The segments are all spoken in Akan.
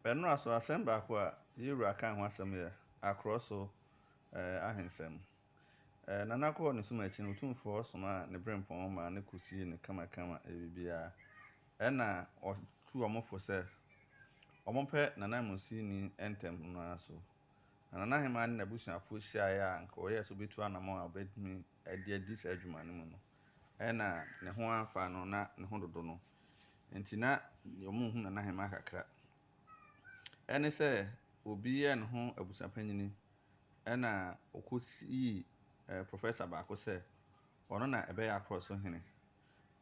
Ɛno aso asɛm baako a yɛwura ka ho asɛm yɛ Akoroso ahensem. Nana kɔ ne sum akyi no otumfoɔ soma ne brempɔn ma ne kusie ne kamakama bibia. Ɛna ɔtu ɔmofo sɛ ɔmopɛ nana musi ni ntem no aso. Nana hema ne n'abusuafo hyiaeɛ a nka ɔyɛ so betu anamɔ a ɔbɛtumi adi saa adwuma no mu no. Ɛna ne ho amfa no na ne ho dodo no. Nti na ɔmo hu nana hema kakra. Ɛne sɛ obi yɛ ne ho abusuapanyini ɛna ɔkɔsi professor baako sɛ ɔno na ɛbɛyɛ Akoroso hene.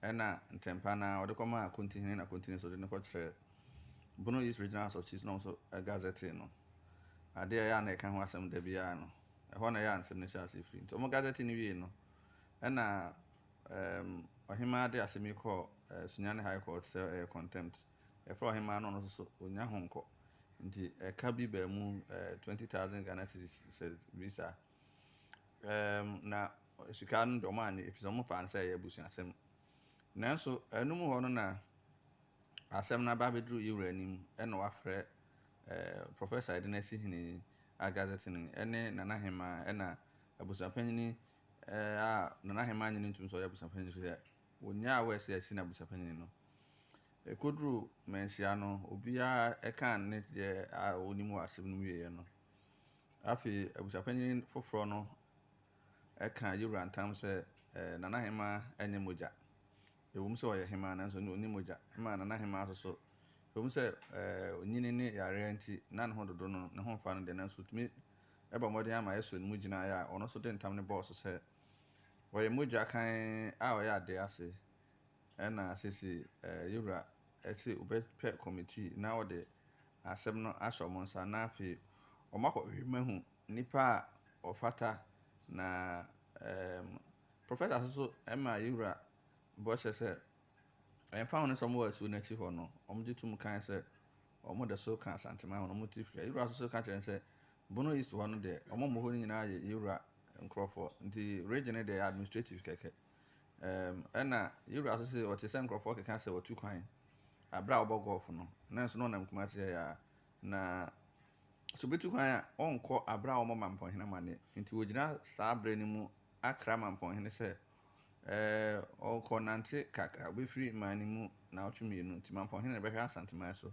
Ɛna ntempa na ɔde kɔma Akonti hene na Akonti so de ne kɔkyerɛ Bono East Regional Association no so gazette no. Ade a na ɛka ho asɛm da biara no. Ɛhɔ na yɛ ansɛm ne hyɛ ase firi. Nti ɔmo gazette ne wie no. Ɛna ɔhema de asɛm yi kɔ Sunyane High Court sɛ contempt. Ɛfrɛ ɔhema no no so onya ho nkɔ. Nti ɛka bi ba mu 20,000 Ghana cedis sɛ visa. Na sika no de ɔmo anye efisɛ ɔmo fa sɛ ɛyɛ abusuasɛm. Nanso ɛnum hɔ no na asɛm na ba beduru yɛwura anim ɛna wafrɛ professor de na si hene a gazette no ɛne nana hema ɛna abusuapanyini a nana hema nye ne ntum so ɔyɛ abusuapanyini so yɛ wonya a wɔsi asi na abusuapanyini no. Ekoduru mensia no obiara ɛka ne deɛ a onim wɔ asɛm no wie no. Afi abusuapanyini foforɔ no ɛka yɛwura ntam sɛ nana hema ɛnyɛ mogya. Ewum sɛ ɔyɛ hema nanso ɔni mogya. Ma nana hema so ewum sɛ onyini ne yare nti na ne ho dodo no ne ho mfa no de nanso tumi ɛba mmɔden ama yɛsɔ ne mu gyinaeɛ a ɔno so de ntam ne bɔɔso sɛ ɔyɛ mogya kan a ɔyɛ ade ase. Ɛna sisi yɛwura ɛsɛ ɔbɛpɛ committee na ɔde asɛm no ahyɛ ɔmo nsa na afi ɔmo akɔhwehwɛ mahu nipa a ɔfata na professor so ɛma yɛwura bɔhyɛ sɛ ɛmfa ho ne sɛ ɔmo wɔ asuo n'akyi hɔ no ɔmo gye tum kan sɛ ɔmo de so ka asantema ho ɔmo ti fia yɛwura so ka kyerɛ sɛ Bono East hɔ no de ɔmo mo hɔ no nyinaa yɛ yɛwura nkrɔfoɔ nti region de administrative kɛkɛ. Ɛna yɛwura so sɛ ɔte sɛ nkrɔfoɔ kɛkɛ sɛ wɔtu kwan abra ɔbɔ golf no nanso no nam kuma sɛ ya na so betu kwan a ɔnkɔ abra ɔmo mampɔhene mane nti wogyina saa abrɛ ne mu akra mampɔhene sɛ ɔkɔ nante kakra obɛfiri mane mu na ɔtwe mienu nti mampɔhene bɛhwɛ asantema so.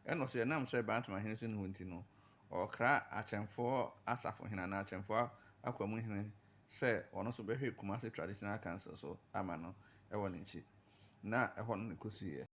Ɛno so yɛnam sɛ bantama hene so ne ho nti no ɔkra akyɛmfoɔ asafohene na akyɛmfoɔ akwamu hene sɛ ɔno so bɛhwɛ Kumasi Traditional Council so ama no ɛwɔ ne nkyi na ɛhɔ no ne kɔsiɛ.